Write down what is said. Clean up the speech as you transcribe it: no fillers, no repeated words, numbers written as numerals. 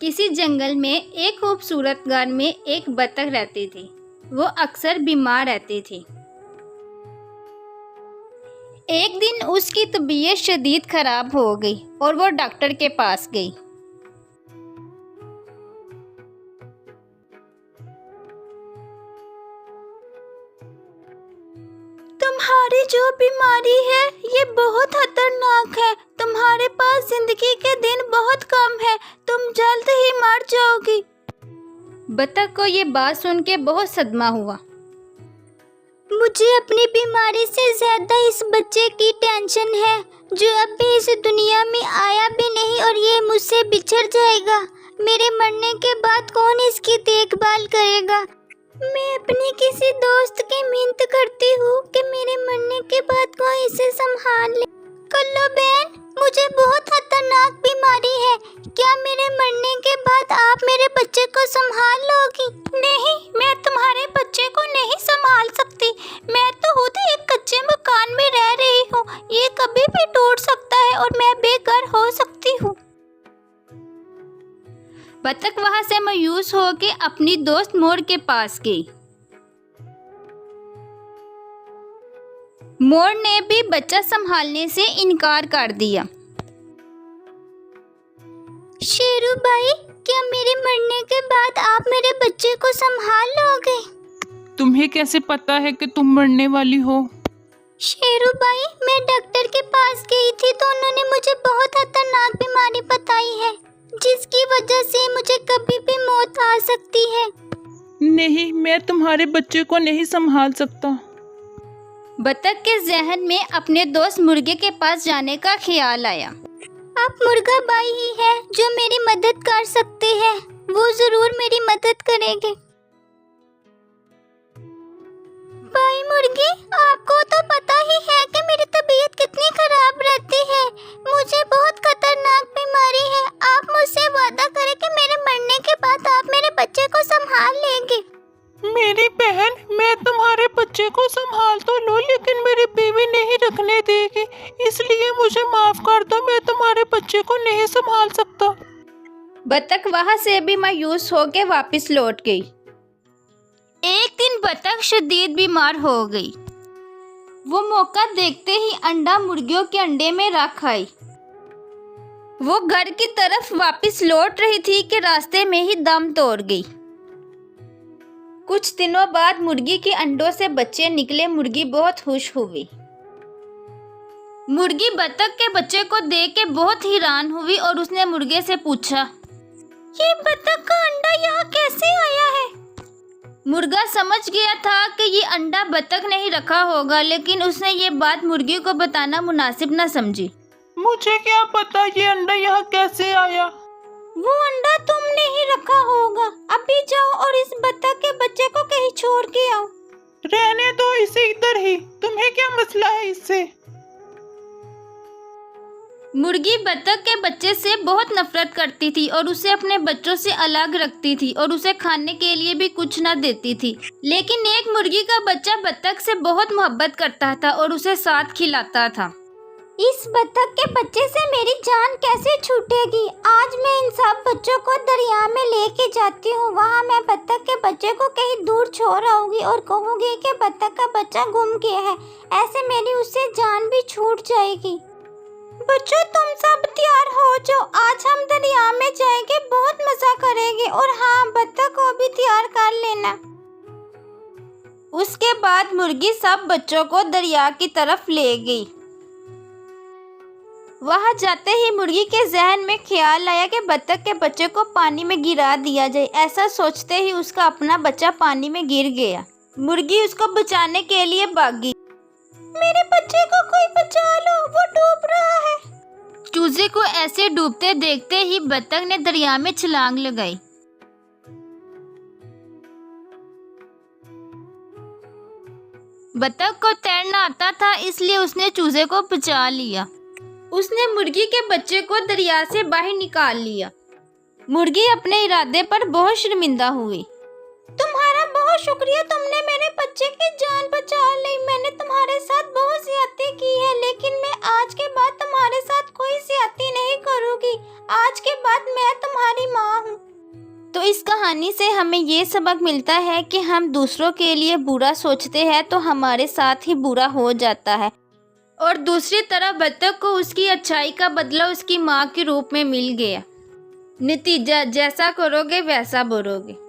किसी जंगल में एक खूबसूरत गांव में एक बतख रहती थी। वो अक्सर बीमार रहती थी। एक दिन उसकी तबीयत शदीद खराब हो गई और वो डॉक्टर के पास गई। तुम्हारी जो बीमारी है ये बहुत खतरनाक है। तुम्हारे पास जिंदगी के दिन बहुत कम है। तुम जल्द ही मर जाओगी। बतख को ये बात सुन के बहुत सदमा हुआ। मुझे अपनी बीमारी से ज्यादा इस बच्चे की टेंशन है जो अभी इस दुनिया में आया भी नहीं और ये मुझसे बिछड़ जाएगा। मेरे मरने के बाद कौन इसकी देखभाल करेगा? मैं अपनी किसी दोस्त की मिन्नत करती हूँ कि मेरे मरने के बाद कोई इसे संभाल ले। कल्लो बहन, मुझे बहुत खतरनाक बीमारी है। क्या मेरे मरने के बाद आप मेरे बच्चे को संभाल लोगी? नहीं, मैं तुम्हारे बच्चे को नहीं संभाल सकती। मैं तो खुद एक कच्चे मकान में रह रही हूँ। ये कभी भी टूट सकता है और मैं बेघर हो सकती हूँ। बतख वहां से मायूस होकर अपनी दोस्त मोर के पास गई। मोर ने भी बच्चा संभालने से इनकार कर दिया। शेरू भाई, क्या मेरे मरने के बाद आप मेरे बच्चे को संभाल लोगे? तुम्हें कैसे पता है कि तुम मरने वाली हो? शेरू भाई, मैं डॉक्टर के पास गई थी तो उन्होंने मुझे बहुत खतरनाक बीमारी बताई है जिसकी वजह से मुझे कभी भी मौत आ सकती है। नहीं, मैं तुम्हारे बच्चे को नहीं संभाल सकता। बतख के जहन में अपने दोस्त मुर्गे के पास जाने का ख्याल आया। आप मुर्गा भाई ही है जो मेरी मदद कर सकते हैं। वो जरूर मेरी मदद करेंगे। भाई मुर्गे, आपको तो पता ही है कि मेरी तबीयत कितनी खराब रहती है। मुझे बहुत खतरनाक बीमारी है। आप मुझसे वादा करें कि मेरे मरने के बाद आप मेरे बच्चे को संभाल लेंगे। मेरी बहन, मैं तुम्हारे बच्चे को संभाल तो लूं, लेकिन मेरी बीवी नहीं रखने देगी, इसलिए मुझे माफ कर दो। मैं तुम्हारे बच्चे को नहीं संभाल सकता। बतख वहां से भी मायूस होकर वापस लौट गई। एक दिन बतख शदीद बीमार हो गई। वो मौका देखते ही अंडा मुर्गियों के अंडे में रख आई। वो घर की तरफ वापस लौट रही थी कि रास्ते में ही दम तोड़ गई। कुछ दिनों बाद मुर्गी के अंडों से बच्चे निकले। मुर्गी बहुत खुश हुई। मुर्गी बतख के बच्चे को देख के बहुत हैरान हुई और उसने मुर्गे से पूछा, ये बतख का अंडा यहाँ कैसे आया है? मुर्गा समझ गया था कि ये अंडा बतख ने ही रखा होगा, लेकिन उसने ये बात मुर्गी को बताना मुनासिब न समझी। मुझे क्या पता ये अंडा यहाँ कैसे आया? वो अंडा तुमने ही रखा होगा। अभी जाओ और इस बतख के बच्चे को कहीं छोड़ के आओ। रहने दो इसे इधर ही, तुम्हें क्या मसला है इससे? मुर्गी बतख के बच्चे से बहुत नफरत करती थी और उसे अपने बच्चों से अलग रखती थी और उसे खाने के लिए भी कुछ न देती थी। लेकिन एक मुर्गी का बच्चा बतख से बहुत मोहब्बत करता था और उसे साथ खिलाता था। इस बतख के बच्चे से मेरी जान कैसे छूटेगी? आज मैं इन सब बच्चों को दरिया में लेके जाती हूँ। वहाँ मैं बतख के बच्चे को कहीं दूर छोड़ आऊंगी और कहूँगी कि बतख का बच्चा गुम गया है। ऐसे मेरी उससे जान भी छूट जाएगी। बच्चों, तुम सब तैयार हो जाओ। आज हम दरिया में जाएंगे, बहुत मजा करेंगे। और हाँ, बतख को भी तैयार कर लेना। उसके बाद मुर्गी सब बच्चों को दरिया की तरफ ले गई। वहां जाते ही मुर्गी के जहन में ख्याल आया कि बतख के बच्चे को पानी में गिरा दिया जाए। ऐसा सोचते ही उसका अपना बच्चा पानी में गिर गया। मुर्गी उसको बचाने के लिए भागी। मेरे बच्चे को कोई बचा लो, वो डूब रहा है। चूजे को ऐसे डूबते देखते ही बतख ने दरिया में छलांग लगाई। बतख को तैरना आता था, इसलिए उसने चूजे को बचा लिया। उसने मुर्गी के बच्चे को दरिया से बाहर निकाल लिया। मुर्गी अपने इरादे पर बहुत शर्मिंदा हुई। तुम्हारा बहुत बहुत शुक्रिया, तुमने मेरे बच्चे की जान बचा ली। मैंने तुम्हारे साथ बहुत ज्यादती की है, लेकिन मैं आज के बाद तुम्हारे साथ कोई ज्यादती नहीं करूँगी। आज के बाद मैं तुम्हारी माँ हूँ। तो इस कहानी से हमें ये सबक मिलता है कि हम दूसरों के लिए बुरा सोचते हैं तो हमारे साथ ही बुरा हो जाता है, और दूसरी तरफ बत्तख को उसकी अच्छाई का बदला उसकी माँ के रूप में मिल गया। नतीजा जैसा करोगे वैसा भरोगे।